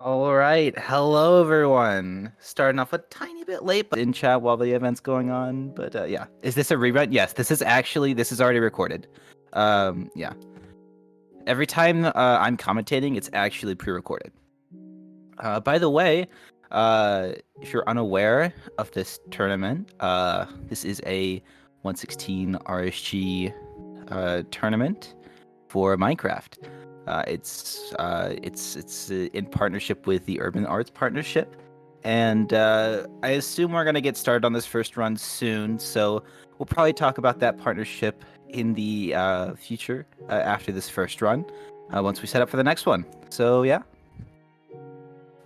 All right, hello everyone. Starting off a tiny bit late, but in chat while the event's going on. But yeah, is this a rerun? Yes, this is already recorded. Yeah. Every time I'm commentating, it's actually pre-recorded. By the way, if you're unaware of this tournament, this is a 116 RSG tournament for Minecraft. It's in partnership with the Urban Arts Partnership, and I assume we're gonna get started on this first run soon. So we'll probably talk about that partnership in the future after this first run, once we set up for the next one. So yeah,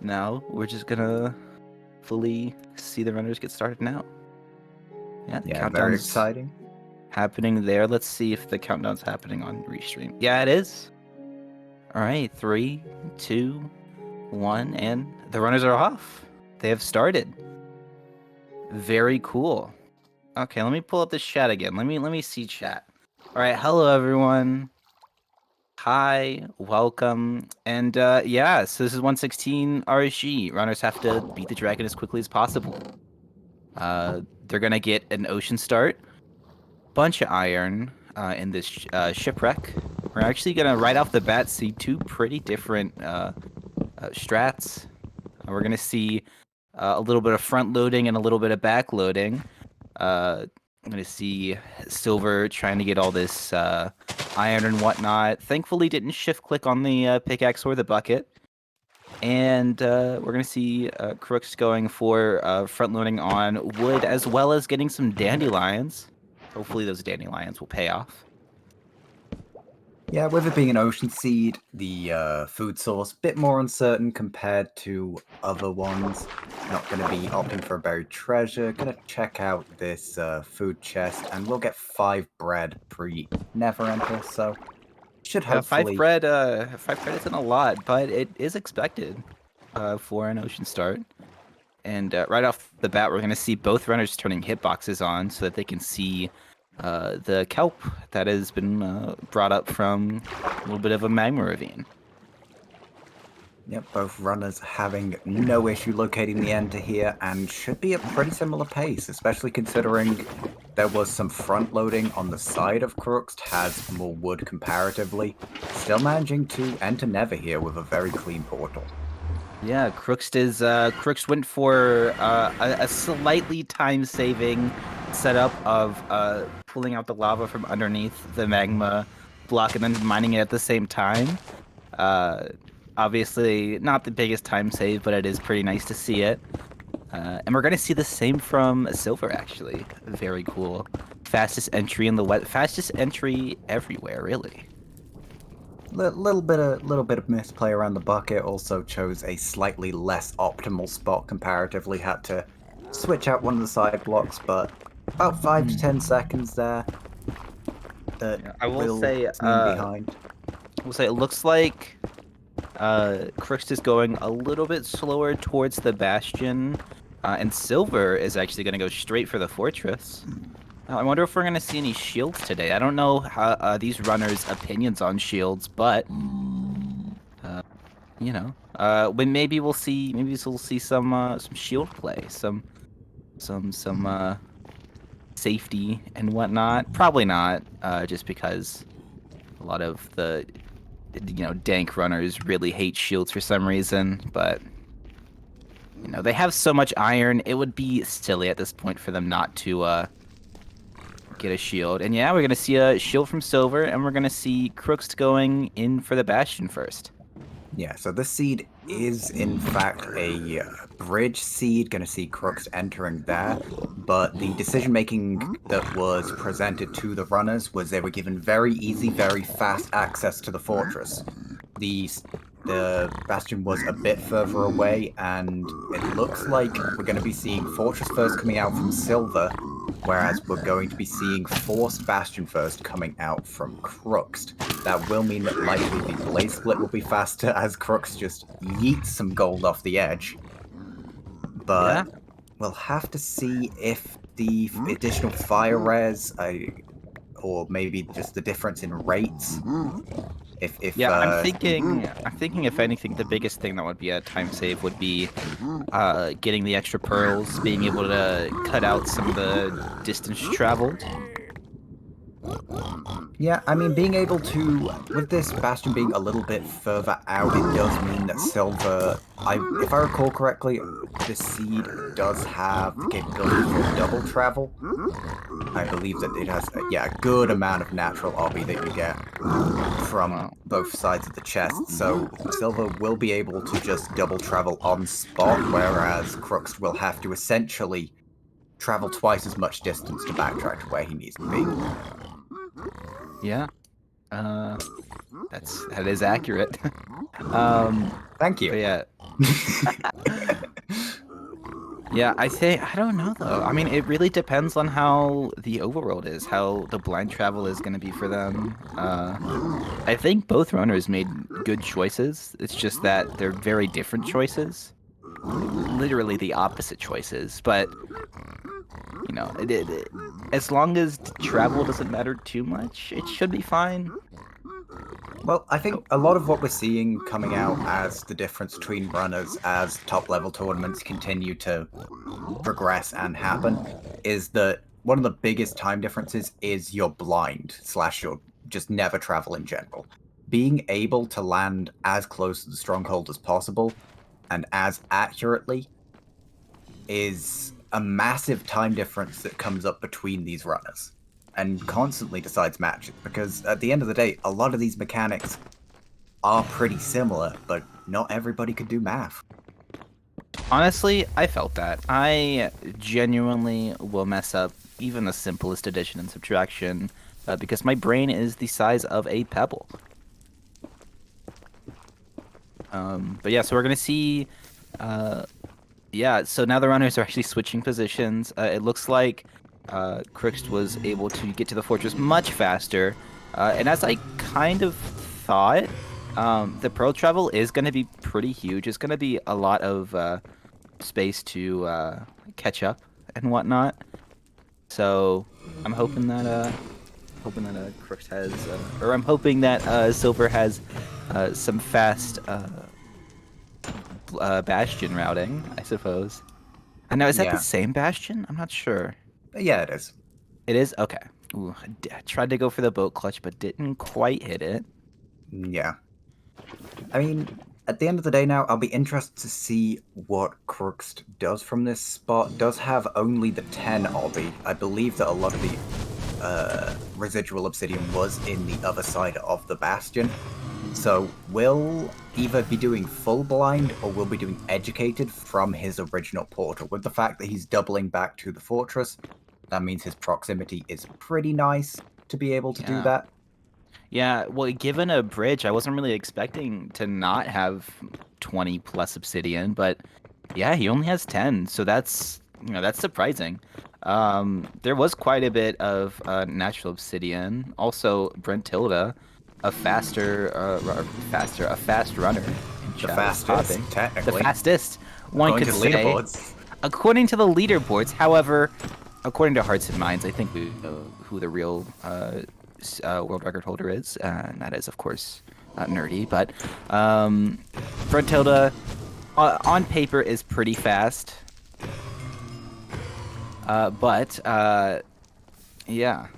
now we're just gonna fully see the runners get started now. Yeah, the Yeah, very countdown's exciting. happening there. Let's see if the countdown's happening on Restream. Yeah, it is. All right, 3, 2, 1, and the runners are off. They have started. Very cool. Okay, let me pull up this chat again. Let me see chat. All right, hello everyone. Hi, welcome. And yeah, so this is 116 RSG. Runners have to beat the dragon as quickly as possible. They're gonna get an ocean start, bunch of iron in this shipwreck. We're actually gonna right off the bat see two pretty different strats. We're gonna see a little bit of front loading and a little bit of back loading. I'm gonna see Silverr trying to get all this iron and whatnot. Thankfully, didn't shift click on the pickaxe or the bucket. And we're gonna see Crookst going for front loading on wood as well as getting some dandelions. Hopefully, those dandelions will pay off. Yeah, with it being an ocean seed, the food source, bit more uncertain compared to other ones. Not going to be opting for a buried treasure. Going to check out this food chest, and we'll get 5 bread pre-never enter, so should hopefully... Five bread isn't a lot, but it is expected for an ocean start. And right off the bat, we're going to see both runners turning hitboxes on so that they can see the kelp that has been brought up from a little bit of a magma ravine. Yep, both runners having no issue locating the enter here, and should be a pretty similar pace, especially considering there was some front loading on the side of Crookst, has more wood comparatively. Still managing to enter Never here with a very clean portal. Yeah, Crookst went for a slightly time-saving setup of pulling out the lava from underneath the magma block and then mining it at the same time. Obviously, not the biggest time save, but it is pretty nice to see it. And we're going to see the same from Silverr, actually. Very cool. Fastest entry in the fastest entry everywhere, really. Little bit of misplay around the bucket. Also chose a slightly less optimal spot comparatively. Had to switch out one of the side blocks, but about 5 to 10 seconds there. I will say, behind. it looks like Crookst is going a little bit slower towards the bastion, and Silverr is actually going to go straight for the fortress. I wonder if we're going to see any shields today. I don't know how these runners' opinions on shields, but you know, maybe we'll see some shield play, some safety and whatnot. Probably not, just because a lot of the dank runners really hate shields for some reason, but they have so much iron, it would be silly at this point for them not to get a shield. And yeah, we're gonna see a shield from Silverr, and we're gonna see Crookst going in for the bastion first. Yeah, so this seed is in fact a bridge seed, going to see Crookst entering there, but the decision-making that was presented to the runners was they were given very easy, very fast access to the fortress. The bastion was a bit further away, and it looks like we're going to be seeing fortress first coming out from Silverr, whereas we're going to be seeing forced bastion first coming out from Crookst. That will mean that likely the blaze split will be faster as Crookst just yeets some gold off the edge. But yeah, we'll have to see if the additional fire res, or maybe just the difference in rates, Yeah, I'm thinking if anything, the biggest thing that would be a time save would be getting the extra pearls, being able to cut out some of the distance traveled. Yeah, I mean, being able to, with this bastion being a little bit further out, it does mean that Silverr, if I recall correctly, the seed does have the capability for double travel. I believe that it has, a good amount of natural obby that you get from Wow. both sides of the chest. So Silverr will be able to just double travel on spot, whereas Crookst will have to essentially travel twice as much distance to backtrack to where he needs to be. Yeah. That is accurate. Thank you. But yeah. Yeah, I don't know though. I mean, it really depends on how the overworld is, how the blind travel is going to be for them. I think both runners made good choices. It's just that they're very different choices. Literally the opposite choices. But, as long as travel doesn't matter too much, it should be fine. Well, I think a lot of what we're seeing coming out as the difference between runners as top level tournaments continue to progress and happen is that one of the biggest time differences is you're blind / you're just never travel in general. Being able to land as close to the stronghold as possible and as accurately is a massive time difference that comes up between these runners and constantly decides matches, because at the end of the day, a lot of these mechanics are pretty similar, but not everybody could do math. Honestly, I felt that. I genuinely will mess up even the simplest addition and subtraction because my brain is the size of a pebble. But yeah, so we're gonna see. Yeah, so now the runners are actually switching positions. It looks like Crookst was able to get to the fortress much faster, and as I kind of thought, the pearl travel is going to be pretty huge. It's going to be a lot of space to catch up and whatnot. So I'm hoping that Crookst has, or I'm hoping that Silverr has some fast bastion routing, I suppose. I know, is that the Yeah. same bastion? I'm not sure. Yeah, it is. It is? Okay. Ooh, I tried to go for the boat clutch, but didn't quite hit it. Yeah. I mean, at the end of the day now, I'll be interested to see what Crookst does from this spot. Does have only the 10 obby. I believe that a lot of the residual obsidian was in the other side of the bastion. So we'll either be doing full blind or we'll be doing educated from his original portal. With the fact that he's doubling back to the fortress, that means his proximity is pretty nice to be able to do that. Yeah, well, given a bridge, I wasn't really expecting to not have 20 plus obsidian, but yeah, he only has 10, so that's surprising. There was quite a bit of natural obsidian. Also, Brent Tilda, a fast runner in The chat was fastest, popping. The technically. fast, one According could to the say. leaderboards. According to the leaderboards, however, according to Hearts and Minds, I think we know who the real world record holder is, and that is, of course, Nerdy. But Brent Tilda, on paper, is pretty fast. But yeah.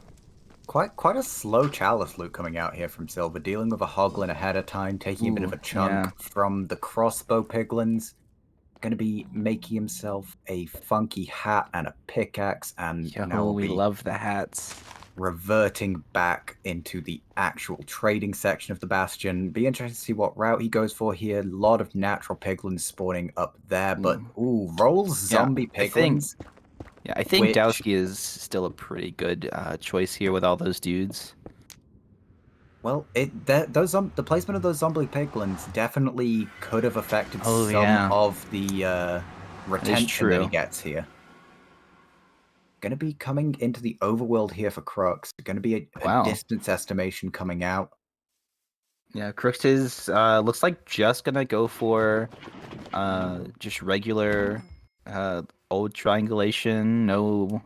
Quite a slow chalice loot coming out here from Silverr, dealing with a hoglin ahead of time, taking a bit of a chunk from the crossbow piglins. Gonna be making himself a funky hat and a pickaxe, and now will we be love the hats. reverting back into the actual trading section of the bastion. Be interested to see what route he goes for here. A lot of natural piglins spawning up there, but rolls zombie piglins. I think which, Dowski is still a pretty good choice here with all those dudes. well, the placement of those zombie piglins definitely could have affected some of the retention that he gets here. Going to be coming into the overworld here for Crookst. Going to be a distance estimation coming out. Yeah, Crookst is looks like just gonna go for just regular old triangulation, no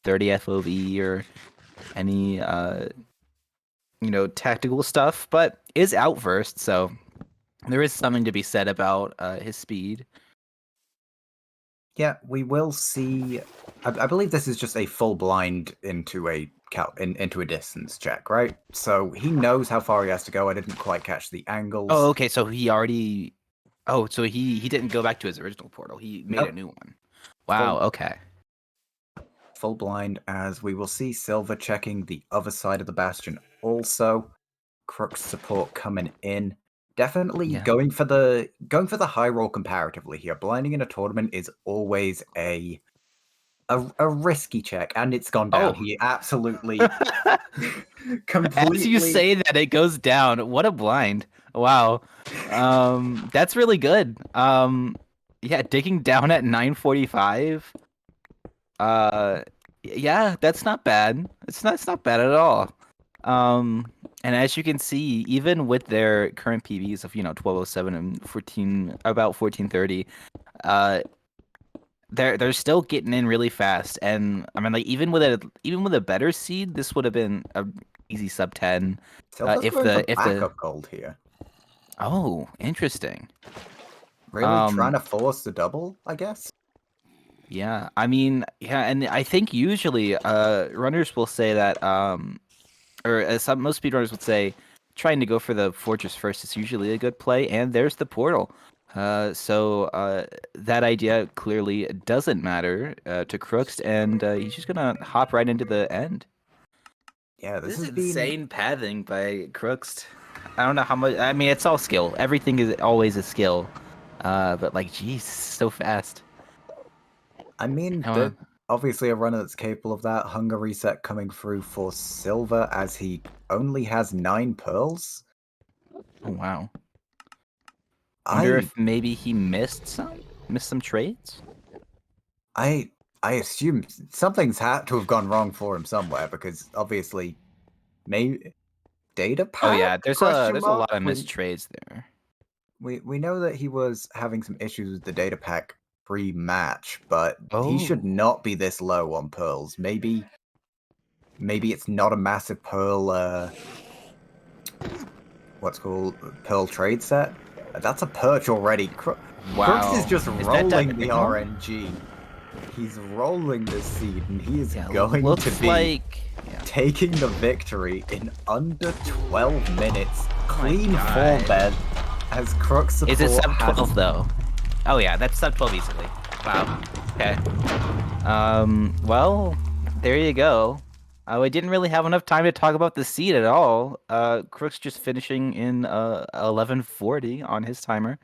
30 FOV or any tactical stuff, but is outversed, so there is something to be said about his speed. Yeah, we will see. I believe this is just a full blind into into a distance check, right? So he knows how far he has to go. I didn't quite catch the angles. Oh, okay, so he already. Oh, so he didn't go back to his original portal. He made a Nope. new one. Wow. Full Okay. full blind, as we will see Silver checking the other side of the bastion. Also, Crookst support coming in. Definitely Yeah. going for the high roll comparatively here. Blinding in a tournament is always a risky check, and it's gone down. Oh. He absolutely As you completely. say that, it goes down. What a blind. Wow. That's really good. Yeah, digging down at 9:45. Uh, yeah, that's not bad. It's not bad at all. And as you can see, even with their current PBs of 1207 and 1430, uh, they're still getting in really fast. And I mean, like even with a better seed, this would have been a easy sub 10. Silver's If going for the backup gold here. Oh, interesting. Really trying Um, to force the double, I guess. yeah, I mean, yeah, and I think usually runners will say that or most speedrunners would say trying to go for the fortress first is usually a good play, and there's the portal. So that idea clearly doesn't matter to Crookst, and he's just gonna hop right into the end. Yeah, this This is has been. insane pathing by Crookst. I don't know how much. I mean, it's all skill. Everything is always a skill. But like, geez, so fast. I mean, How? that obviously a runner that's capable of that. Hunger reset coming through for Silver as he only has 9 pearls. Oh wow. Wonder I if maybe he missed some trades. I I assume something's had to have gone wrong for him somewhere because obviously maybe data Oh pack yeah, there's a question there's a lot mark. of missed trades there. We know that he was having some issues with the data pack pre-match, but he should Oh. not be this low on pearls. Maybe it's not a massive pearl what's called pearl trade set. That's a perch already. Crooks is Wow. just Is that rolling the diagonal? RNG. He's rolling this seed, and he is Yeah, going to looks be like. Yeah. taking the victory in under 12 minutes. Oh my Clean God. 4-bet as Crooks Is it support sub has 12 though? Oh yeah, that's sub 12 easily. Wow. Okay. Well, there you go. We didn't really have enough time to talk about the seed at all. Crook's just finishing in 11:40 on his timer.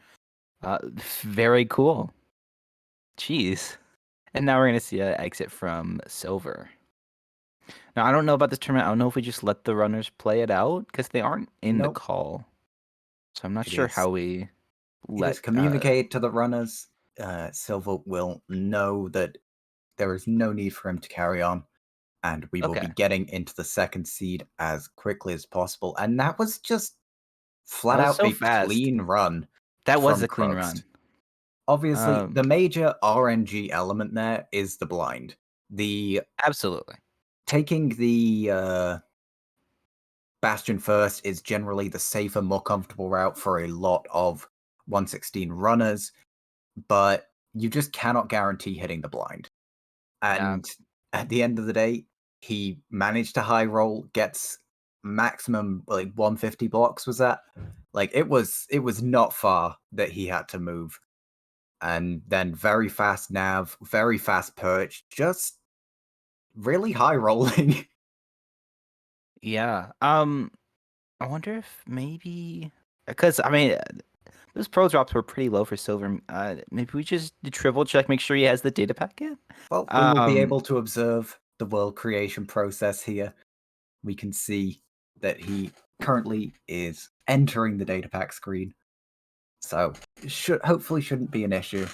Very cool. Jeez. And now we're gonna see an exit from Silver. Now I don't know about this tournament. I don't know if we just let the runners play it out because they aren't in the nope. call. So I'm not It sure is how we it is let. communicated to the runners. Silver will know that there is no need for him to carry on, and we will be Okay. getting into the second seed as quickly as possible. And that was just That flat was out so a fast. clean run That was from a clean Crookst. run. Obviously, the Um, major RNG element there is the blind. The Absolutely. taking the Bastion first is generally the safer, more comfortable route for a lot of 116 runners, but you just cannot guarantee hitting the blind. Yeah. And at the end of the day, he managed to high roll, gets maximum like 150 blocks was that? Like it was not far that he had to move. And then very fast nav, very fast perch, just really high rolling. Yeah. I wonder if maybe because I mean those pro drops were pretty low for Silver. Maybe we just triple check, make sure he has the data packet. Well, we will be Um, able to observe the world creation process here. We can see that he currently is entering the data pack screen. So hopefully shouldn't be an issue.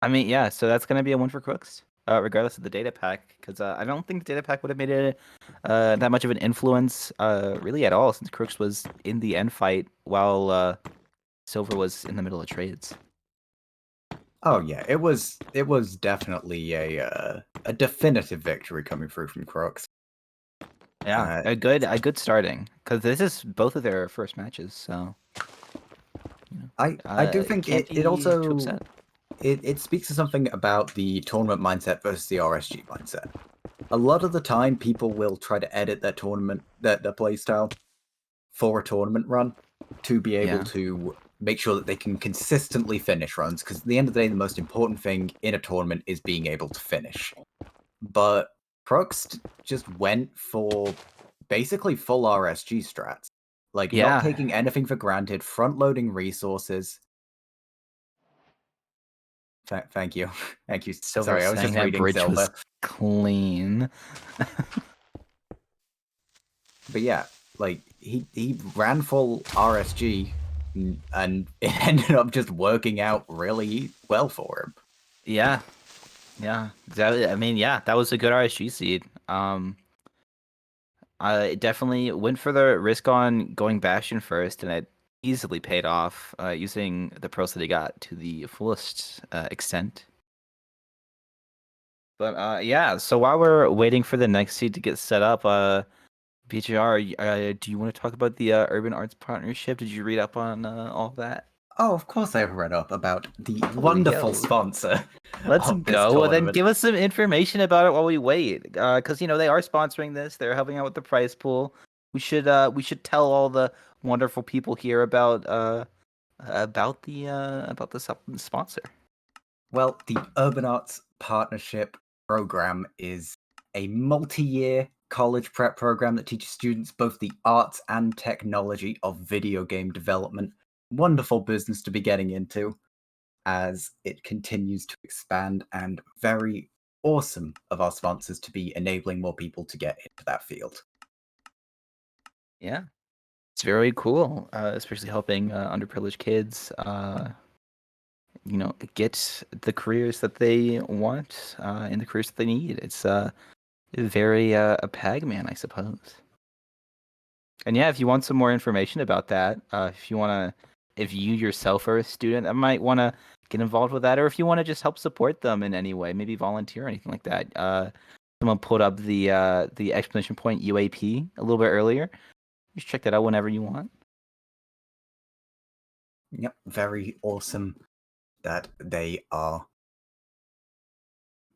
I mean, yeah. So that's gonna be a one for Crooks, regardless of the data pack, because I don't think the data pack would have made it that much of an influence, really at all, since Crooks was in the end fight while Silver was in the middle of trades. Oh yeah, it was definitely a definitive victory coming through from Crookst. Yeah, a good starting because this is both of their first matches, so I do think can't it be too also upset. it speaks to something about the tournament mindset versus the RSG mindset. A lot of the time, people will try to edit their play style for a tournament run to be able to make sure that they can consistently finish runs. Because at the end of the day, the most important thing in a tournament is being able to finish. But Crookst just went for basically full RSG strats, like not taking anything for granted, front loading resources. Thank you. Thank you. Silverr Sorry, I was saying just that reading bridge was Silverr. clean. But yeah, like he ran full RSG and it ended up just working out really well for him. Yeah. I mean, that was a good RSG seed. I definitely went for the risk on going Bastion first, and it easily paid off using the pros that he got to the fullest extent. But so while we're waiting for the next seed to get set up, BJR, do you want to talk about the Urban Arts Partnership? Did you read up on all of that? Oh, of course I've read up about the Oh, wonderful yo. sponsor Let's of this go. Well, then tournament. give us some information about it while we wait. Because they are sponsoring this. They're helping out with the prize pool. We should tell all the wonderful people here about the sponsor. Well, the Urban Arts Partnership Program is a multi-year college prep program that teaches students both the arts and technology of video game development. Wonderful business to be getting into as it continues to expand, and very awesome of our sponsors to be enabling more people to get into that field. Yeah, it's very cool, especially helping underprivileged kids, get the careers that they want and the careers that they need. It's very a Pagman, I suppose. And yeah, if you want some more information about that, if you yourself are a student, I might want to get involved with that, or if you want to just help support them in any way, maybe volunteer or anything like that. Someone put up the exclamation point UAP a little bit earlier. Just check that out whenever you want. Yep, very awesome that they are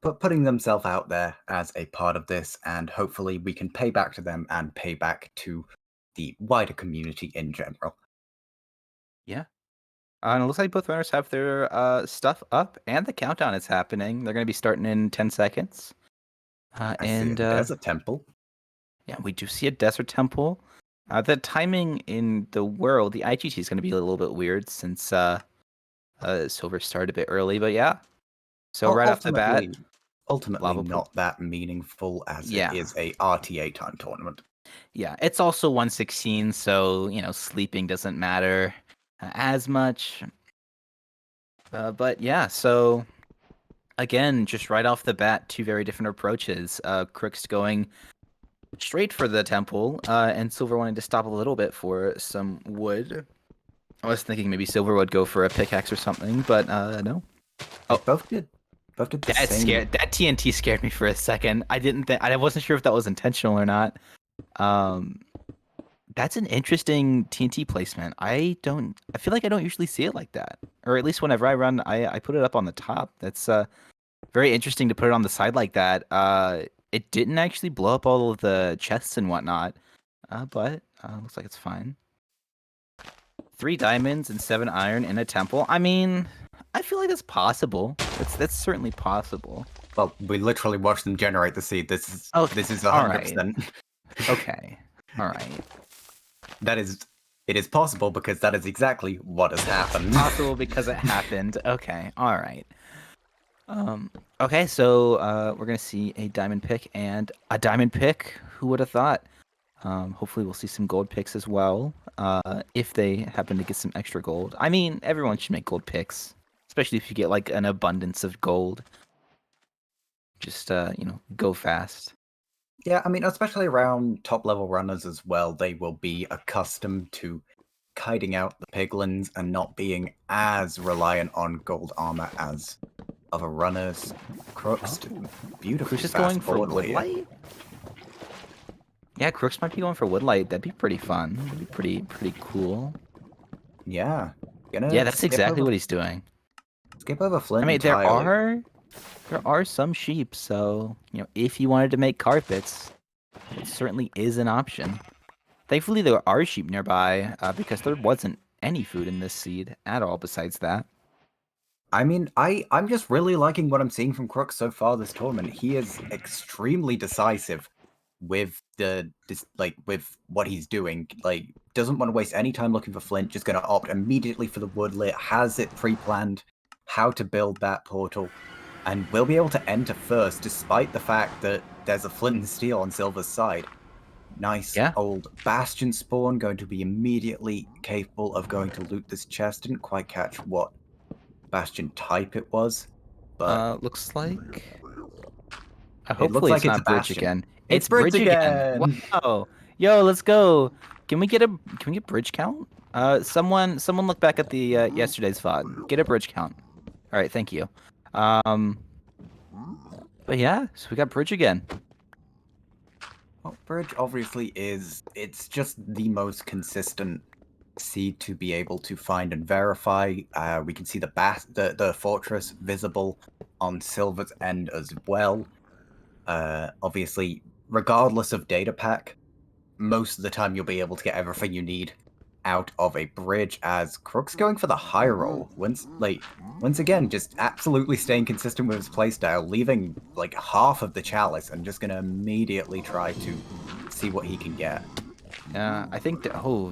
putting themselves out there as a part of this, and hopefully we can pay back to them and pay back to the wider community in general. Yeah. And it looks like both runners have their stuff up, and the countdown is happening. They're going to be starting in 10 seconds. I see a desert temple. Yeah, we do see a desert temple. The timing in the world, the IGT is going to be a little bit weird since Silver started a bit early, but yeah. So right off the bat, ultimately lava pool. Not that meaningful as it is a RTA time tournament. Yeah, it's also 116, so sleeping doesn't matter as much. But yeah, so again, just right off the bat, two very different approaches. Crookst going straight for the temple, and Silver wanting to stop a little bit for some wood. I was thinking maybe Silver would go for a pickaxe or something, but no. Oh, both did the That same. scared that TNT scared me for a second. I wasn't sure if that was intentional or not. That's an interesting TNT placement. I feel like I don't usually see it like that, or at least whenever I run, I put it up on the top. That's very interesting to put it on the side like that. It didn't actually blow up all of the chests and whatnot, but looks like it's fine. 3 diamonds and 7 iron in a temple. I mean, I feel like that's possible. That's certainly possible. Well, we literally watched them generate the seed. This is 100%. Okay. All right. It is possible because that is exactly what has happened. Possible because it happened. Okay. All right. Okay, so we're gonna see a diamond pick and a diamond pick. Who would have thought? Hopefully we'll see some gold picks as well. If they happen to get some extra gold. I mean, everyone should make gold picks, especially if you get like an abundance of gold. Just go fast. Yeah, I mean, especially around top level runners as well, they will be accustomed to kiting out the piglins and not being as reliant on gold armor as other runners. Crookst, beautiful. Who's just going for wood light? Yeah, Crooks might be going for Woodlight. That'd be pretty fun. That'd be pretty cool. Yeah. Yeah, Gonna that's exactly what he's doing. skip over I Flint mean, entirely. there are some sheep, so if you wanted to make carpets, it certainly is an option. Thankfully, there are sheep nearby because there wasn't any food in this seed at all. Besides that, I mean, I'm just really liking what I'm seeing from Crookst so far this tournament. He is extremely decisive with with what he's doing. Like, doesn't want to waste any time looking for Flint. Just going to opt immediately for the woodlit. Has it pre-planned how to build that portal, and will be able to enter first, despite the fact that there's a Flint and Steel on Silver's side. Nice yeah. old Bastion spawn, going to be immediately capable of going to loot this chest. Didn't quite catch what Bastion type it was, but Looks like. it looks Hopefully, like it's it's a not Bridge Bastion. again. It's It's Bridge Bridge again. again! Wow. Yo, let's go. Can we get Bridge count? Someone look back at the yesterday's VOD. Get a Bridge count. All right, thank you. Um, but yeah, so we got Bridge again. Well, Bridge obviously it's just the most consistent seed to be able to find and verify. We can see the fortress visible on Silver's end as well. Obviously, regardless of data pack, most of the time you'll be able to get everything you need out of a bridge, as Crook's going for the high roll. Once again, just absolutely staying consistent with his playstyle, leaving like half of the chalice and just gonna immediately try to see what he can get. I think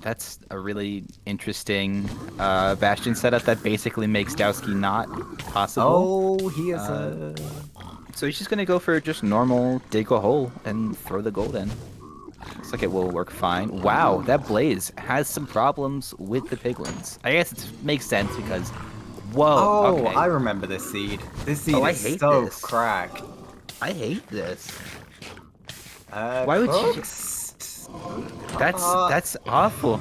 that's a really interesting Bastion setup that basically makes Dowski not possible. Oh, he is So he's just gonna go for just normal dig a hole and throw the gold in. Looks like it will work fine. Wow, that Blaze has some problems with the piglins. I guess it makes sense because, whoa, Oh, okay. I remember this seed. This seed I is hate so this. cracked. I hate this. Why would you- That's awful.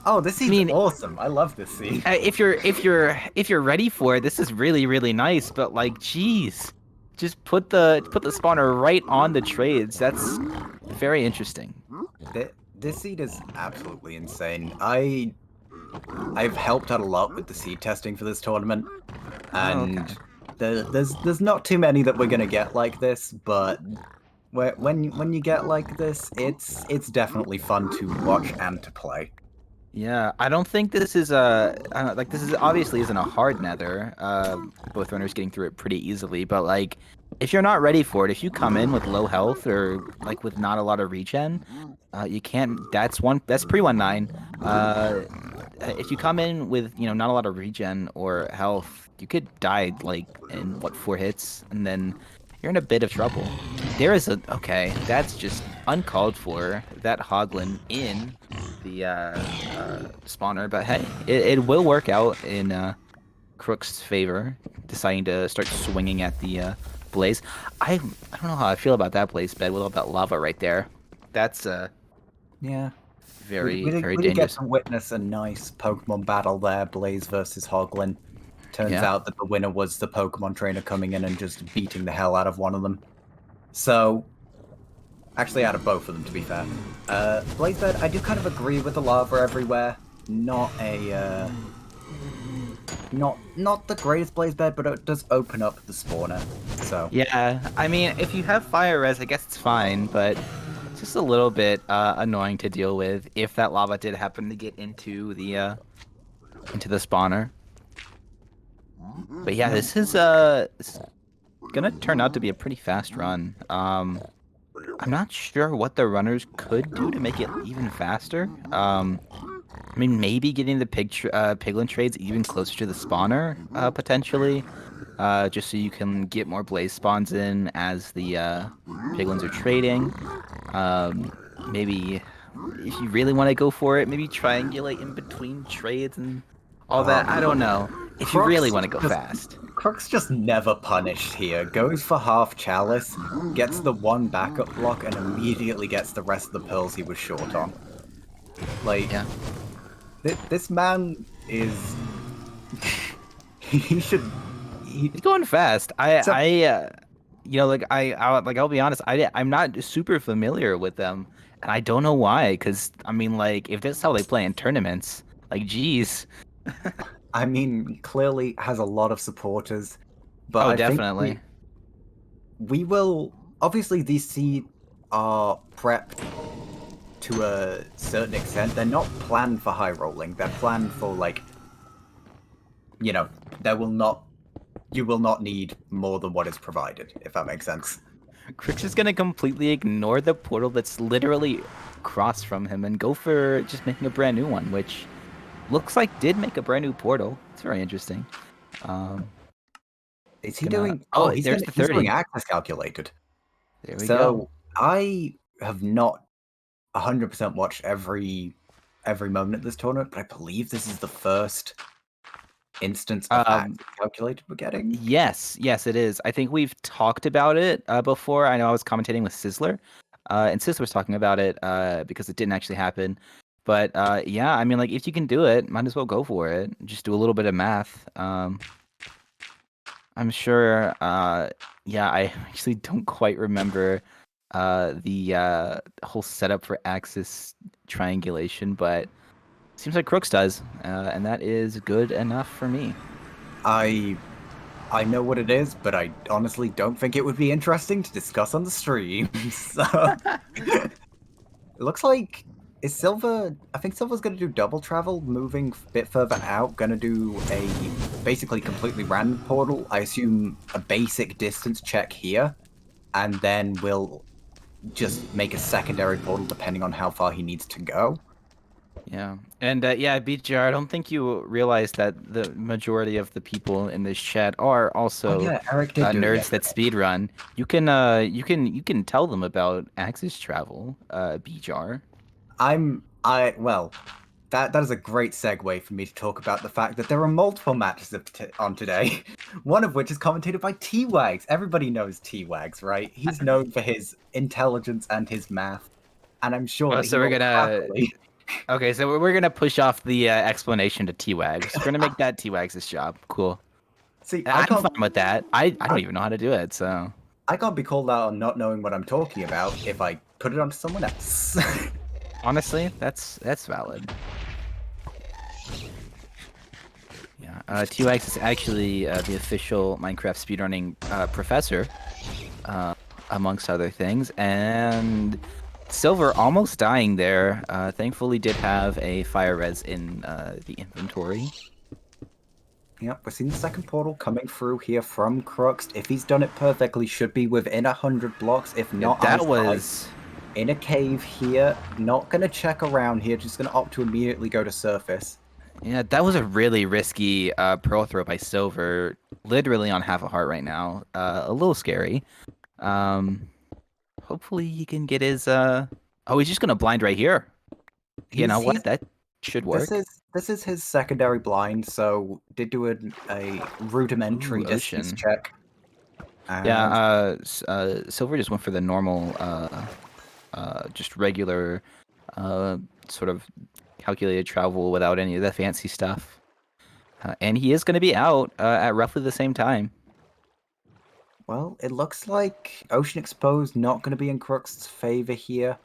Oh, this seed's mean- awesome. I love this seed. If you're ready for it, this is really nice. But like, geez, just put the spawner right on the trades. That's very interesting. This seed is absolutely insane. I've helped out a lot with the seed testing for this tournament, and there's not too many that we're gonna get like this, but when you get like this, it's definitely fun to watch and to play. Yeah, I don't think this is this is obviously isn't a hard nether. Both runners getting through it pretty easily, but like if you're not ready for it, if you come in with low health or like with not a lot of regen, you can't. That's pre-19. If you come in with not a lot of regen or health, you could die like in 4 hits, and then you're in a bit of trouble. There is okay, that's just uncalled for. That Hoglin in the spawner, but hey, it will work out in Crook's favor, deciding to start swinging at the blaze. I don't know how I feel about that blaze bed with all that lava right there. That's Yeah. very we did get dangerous. to witness a nice Pokemon battle there, Blaze versus Hoglin. Turns out that the winner was the Pokemon trainer coming in and just beating the hell out of one of them. So, actually out of both of them, to be fair. Blaze bed, I do kind of agree with the lava everywhere. Not a not the greatest blaze bed, but it does open up the spawner. So yeah, I mean, if you have fire res, I guess it's fine, but it's just a little bit annoying to deal with if that lava did happen to get into the spawner. But yeah, this is gonna turn out to be a pretty fast run. I'm not sure what the runners could do to make it even faster. I mean, maybe getting the piglin trades even closer to the spawner, potentially, just so you can get more blaze spawns in as the piglins are trading. Maybe if you really want to go for it, maybe triangulate in between trades and all that. I don't know. If you really want to go fast. Crook's just never punished here. Goes for half chalice, gets the one backup block, and immediately gets the rest of the pearls he was short on. Like, Yeah. This man is... he should... He's going fast. like I'll be honest, I'm not super familiar with them, and I don't know why. Because I mean, like, if that's how they play in tournaments, like, geez. I mean, clearly has a lot of supporters, but Oh, I think definitely. we will. Obviously, these seed are prepped to a certain extent. They're not planned for high rolling. They're planned for like, you know, there will not you will not need more than what is provided, if that makes sense. Crookst is gonna completely ignore the portal that's literally across from him and go for just making a brand new one, which looks like did make a brand new portal. It's very interesting. Um, Is he gonna doing? Oh, oh, there's the he's doing 30. access calculated. There we go. So I have not 100% watched every moment of this tournament, but I believe this is the first instance of Um, access calculated we're getting. yes, it is. I think we've talked about it before. I know I was commentating with Sizzler, and Sizzler was talking about it because it didn't actually happen. But yeah, I mean, like, if you can do it, might as well go for it. Just do a little bit of math. I'm sure. Yeah, I actually don't quite remember the whole setup for axis triangulation, but seems like Crooks does, and that is good enough for me. I I know what it is, but I honestly don't think it would be interesting to discuss on the stream. So it looks like is Silver. I think Silver's going to do double travel, moving a bit further out. Going to do a basically completely random portal. I assume a basic distance check here, and then we'll just make a secondary portal depending on how far he needs to go. Yeah, and yeah, BGR, I don't think you realize that the majority of the people in this chat are Oh also yeah, Eric did do it nerds that yesterday. speedrun. You can tell them about Axis travel, BGR. I well, that is a great segue for me to talk about the fact that there are multiple matches on today, one of which is commentated by T-Wags. Everybody knows T-Wags, right? He's known for his intelligence and his math, and I'm sure Well, that he so we're will gonna happily. okay, so we're gonna push off the explanation to T-Wags. We're gonna make that T-Wags' job. Cool. See, I'm fine with that. I I, don't even know how to do it, so I can't be called out on not knowing what I'm talking about if I put it onto someone else. honestly, that's valid. Yeah, T-Wags is actually the official Minecraft speedrunning professor, uh, amongst other things, and Silver almost dying there. Thankfully, did have a fire res in the inventory. Yep, we're seeing the second portal coming through here from Crookst. If he's done it perfectly, should be within 100 blocks, if Yeah, not that eyesight. was In a cave here, not gonna check around here, just gonna opt to immediately go to surface. yeah, that was a really risky pearl throw by Silver. Literally on half a heart right now. A little scary. Um, hopefully he can get his. Oh, he's just gonna blind right here. You know He's what? That should this work. is this is his secondary blind, so did do a Ooh, rudimentary distance ocean. check. Yeah, As Silver just went for the normal, just regular, sort of calculated travel without any of the fancy stuff. And he is going to be out at roughly the same time. well, it looks like Ocean Exposed not gonna be in Crookst's favor here.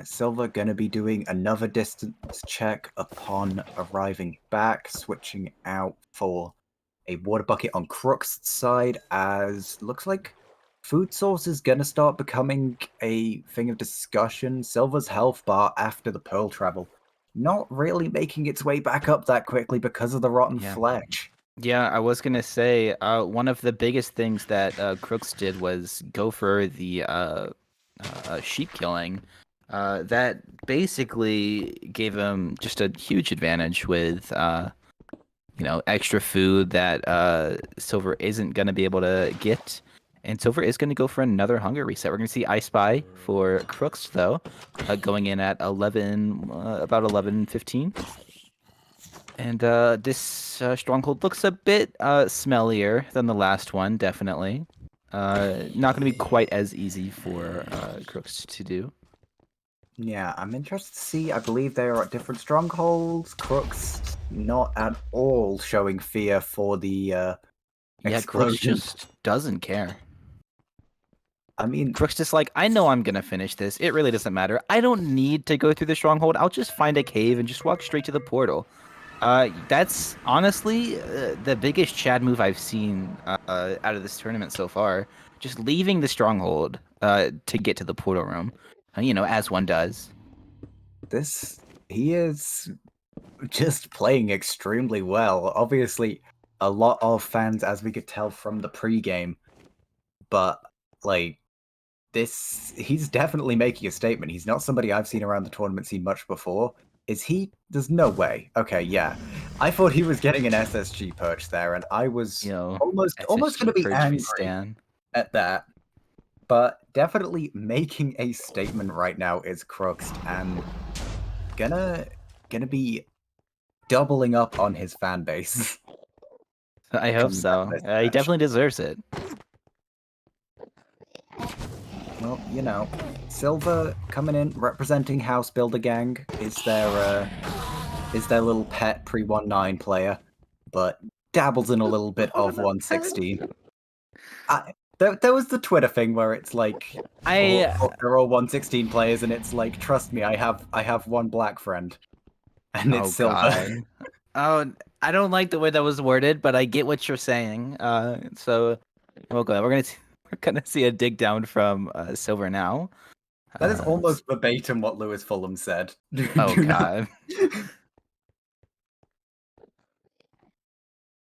Silver gonna be doing another distance check upon arriving back, switching out for a water bucket on Crook's side, as looks like food source is gonna start becoming a thing of discussion. Silver's health bar after the Pearl travel not really making its way back up that quickly because of the rotten Yeah. flesh. Yeah, I was gonna say, one of the biggest things that Crooks did was go for the sheep killing. That basically gave him just a huge advantage with extra food that Silver isn't gonna be able to get. And Silver is going to go for another hunger reset. We're going to see I Spy for Crooks, though, going in at 11, about 11:15. And this stronghold looks a bit smellier than the last one, definitely. Not going to be quite as easy for Crooks to do. Yeah, I'm interested to see. I believe they are at different strongholds. Crooks not at all showing fear for the Yeah, Crooks explosion. just doesn't care. I mean, Crook's just like, I know I'm gonna finish this. It really doesn't matter. I don't need to go through the stronghold. I'll just find a cave and just walk straight to the portal. That's honestly the biggest Chad move I've seen out of this tournament so far. Just leaving the stronghold to get to the portal room, as one does. he is just playing extremely well. Obviously, a lot of fans, as we could tell from the pregame, but like he's definitely making a statement. He's not somebody I've seen around the tournament scene much before. Is he? There's no way. Okay, yeah. I thought he was getting an SSG perch there, and I was almost going to be angry at that. But definitely making a statement right now is Crookst, and gonna be doubling up on his fan base. I hope so. He definitely deserves it. Well, Silverr coming in representing House Builder Gang is their little pet pre-1.9 player, but dabbles in a little bit of 1.16. There was the Twitter thing where it's like they're all 1.16 players, and it's like, trust me, I have one black friend, and it's Silverr. Oh, I don't like the way that was worded, but I get what you're saying. So we're gonna see a dig down from Silverr now. That is almost verbatim what Lewis Fulham said. Oh God.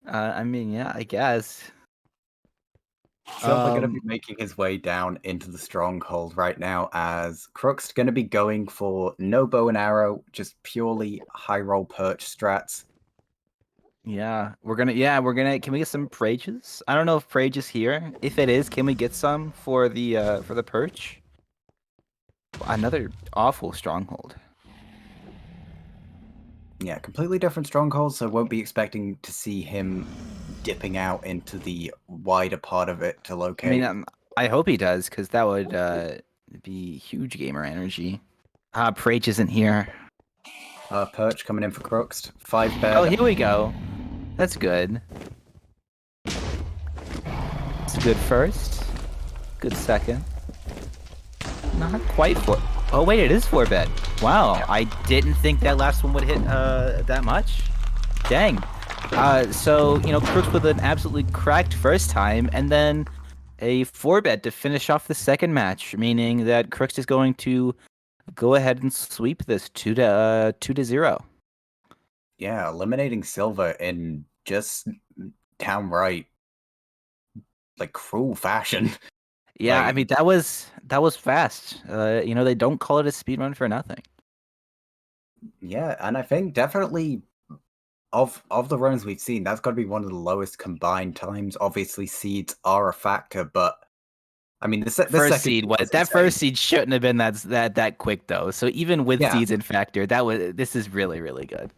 I mean, yeah, I guess. Silverr gonna be making his way down into the stronghold right now, as Crookst gonna be going for no bow and arrow, just purely high roll perch strats. Yeah, we're gonna. Can we get some prages? I don't know if prage is here. If it is, can we get some for the perch? Another awful stronghold. Yeah, completely different stronghold, so won't be expecting to see him dipping out into the wider part of it to locate. I mean, I hope he does, because that would be huge gamer energy. Prage isn't here. Perch coming in for Crookst. 5 bed. Oh, here we go. That's good. It's good first. Good second. Not quite 4. Oh wait, it is 4 bed. Wow, I didn't think that last one would hit that much. Dang. So Crookst with an absolutely cracked first time, and then a 4 bed to finish off the second match, meaning that Crookst is going to go ahead and sweep this 2-0. Yeah, eliminating Silverr in just downright cruel fashion. Yeah, I mean that was fast. They don't call it a speed run for nothing. Yeah, and I think definitely of the runs we've seen, that's got to be one of the lowest combined times. Obviously, seeds are a factor, but I mean, the first seed was that insane. First seed shouldn't have been that quick though. So even with seeds in factor, this is really really good.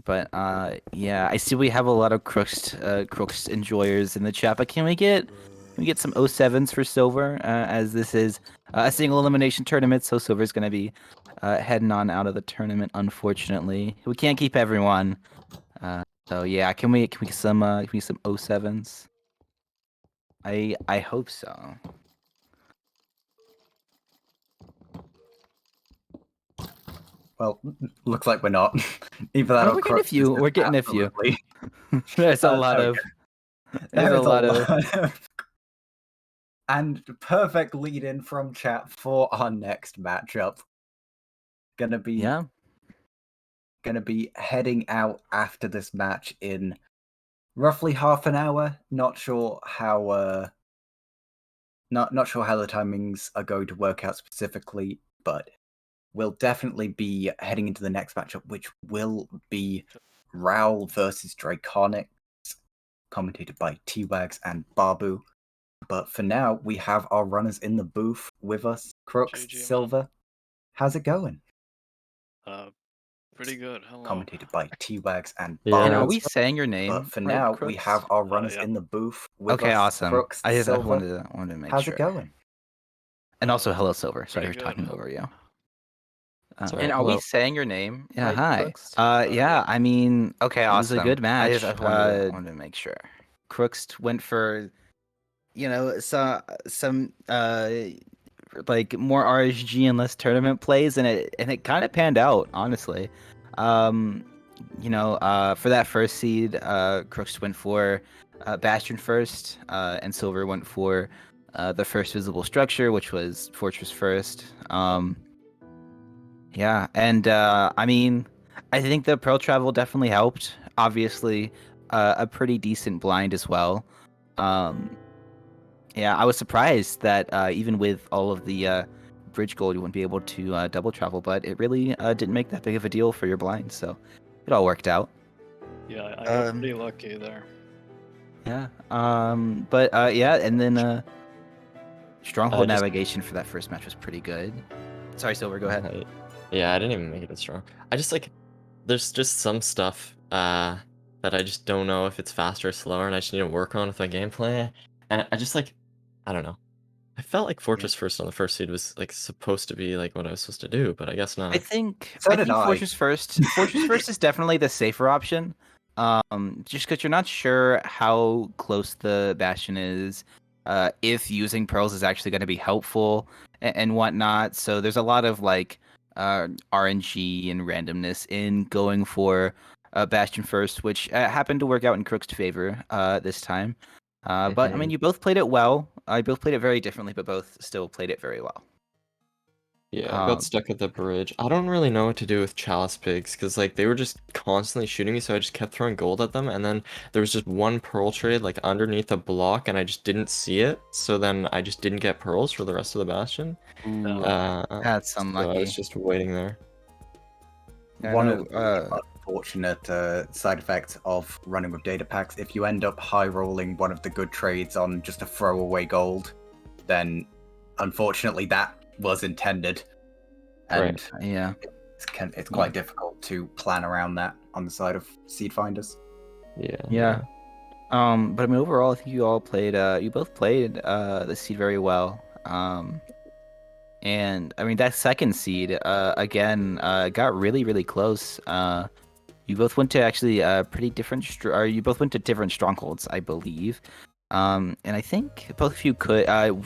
But yeah, I see we have a lot of Crookst enjoyers in the chat. But can we get some 07s for Silverr, as this is a single elimination tournament, so Silver's going to be heading on out of the tournament. Unfortunately, we can't keep everyone. So yeah, can we get some 07s? I hope so. Well, looks like we're not. Either that or we're getting a few. We're getting a few. There's a lot of. There's a lot of. And perfect lead in from chat for our next matchup. Gonna be heading out after this match in roughly half an hour. Not sure how not sure how the timings are going to work out specifically, but we'll definitely be heading into the next matchup, which will be Raoul versus Draconics, commentated by T-Wags and Babu. But for now, we have our runners in the booth with us. Crookst, Silverr, how's it going? Pretty good. Hello. Commentated by T-Wags and Babu. And are we saying your name? But for now, Crookst? We have our runners in the booth with us. Okay, awesome. Crookst, I just Silverr, wanted to make how's sure. it going? And also, hello, Silverr. Sorry for talking over you. And are we saying your name? Yeah, hi. Yeah, I mean, okay, awesome. It was a good match. I wanted to make sure. Crookst went for, you know, some like more RSG and less tournament plays, and it kind of panned out, honestly. Um, for that first seed, Crookst went for Bastion first, and Silverr went for the first visible structure, which was Fortress first. Yeah, and I mean, I think the Pearl travel definitely helped. Obviously, a pretty decent blind as well. Um, yeah, I was surprised that even with all of the bridge gold, you wouldn't be able to double travel, but it really didn't make that big of a deal for your blind, so it all worked out. Yeah, I got pretty lucky there. Yeah. But yeah, and then Stronghold navigation for that first match was pretty good. Sorry, Silver, go ahead. Yeah, I didn't even make it as strong. I just like, there's just some stuff that I just don't know if it's faster or slower, and I just need to work on with my gameplay. And I just like, I don't know. I felt like Fortress first on the first seed was like supposed to be like what I was supposed to do, but I guess not. I think So did I. Fortress first. Fortress first is definitely the safer option. Just because you're not sure how close the Bastion is, if using pearls is actually going to be helpful and whatnot. So there's a lot of like RNG and randomness in going for Bastion first, which happened to work out in Crook's favor this time. But I mean, you both played it well. I both played it very differently, but both still played it very well. Yeah, I got stuck at the bridge. I don't really know what to do with Chalice Pigs, because like they were just constantly shooting me, so I just kept throwing gold at them, and then there was just one pearl trade like underneath a block, and I just didn't see it, so then I just didn't get pearls for the rest of the bastion. Ooh, that's unlucky. So I was just waiting there. One of the unfortunate side effects of running with data packs, if you end up high rolling one of the good trades on just a throwaway gold, then unfortunately that was intended, and yeah, it's quite difficult to plan around that on the side of seed finders. Yeah. But I mean, overall, I think you all played. You both played the seed very well. And I mean that second seed again got really really close. You both went to actually pretty different, or you both went to different strongholds, I believe. And I think both of you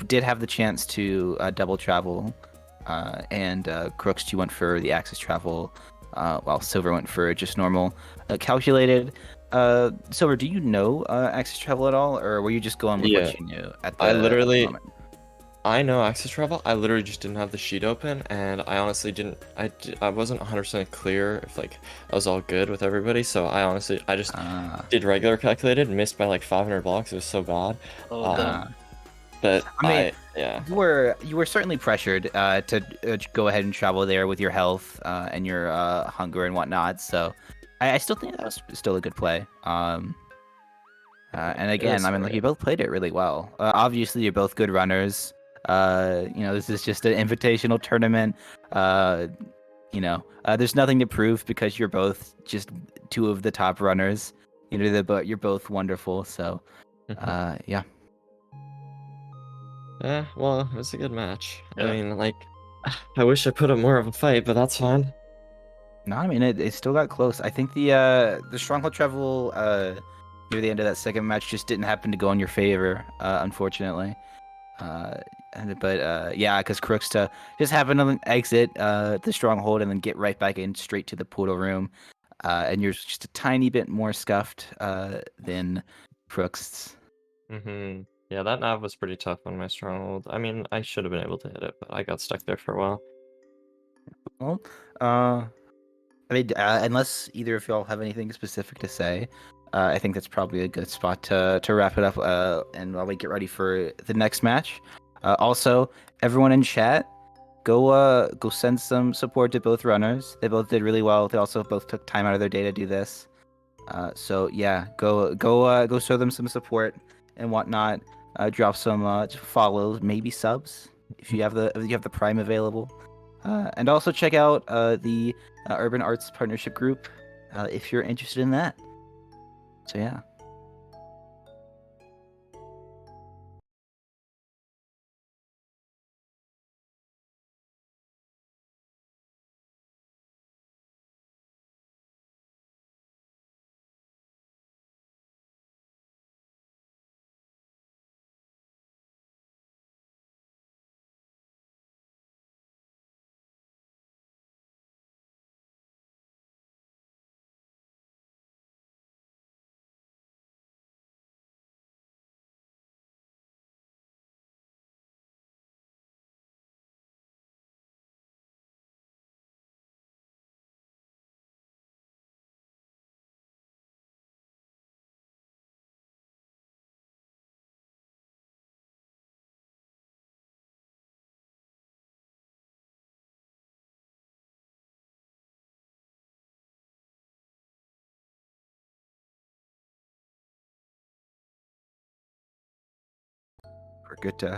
did have the chance to double travel. And Crookst, you went for the Axis travel, while Silverr went for just normal calculated. Silverr, do you know Axis travel at all, or were you just going with what you knew at the moment? I know Axis travel. I literally just didn't have the sheet open, and I honestly didn't. I wasn't 100% clear if like I was all good with everybody. So I just did regular calculated, missed by like 500 blocks. It was so bad. But I mean, yeah, you were certainly pressured to go ahead and travel there with your health and your hunger and whatnot. So I still think that was still a good play. And again, I mean, like you both played it really well. Obviously, you're both good runners. This is just an invitational tournament. There's nothing to prove because you're both just two of the top runners. But you're both wonderful. So, yeah. Yeah, well, it was a good match. Yeah. I mean, like, I wish I put up more of a fight, but that's fine. No, I mean it still got close. I think the stronghold travel near the end of that second match just didn't happen to go in your favor, unfortunately. Yeah, because Crookst just happened to exit the stronghold and then get right back in straight to the portal room, and you're just a tiny bit more scuffed than Crookst. Yeah, that nav was pretty tough on my stronghold. I mean, I should have been able to hit it, but I got stuck there for a while. Well, I mean, unless either of y'all have anything specific to say, I think that's probably a good spot to wrap it up. And while we get ready for the next match, also everyone in chat, go send some support to both runners. They both did really well. They also both took time out of their day to do this. So yeah, go show them some support and whatnot. Drop some follows, maybe subs if you have the Prime available. And also check out the Urban Arts Partnership Group if you're interested in that. So yeah. Good to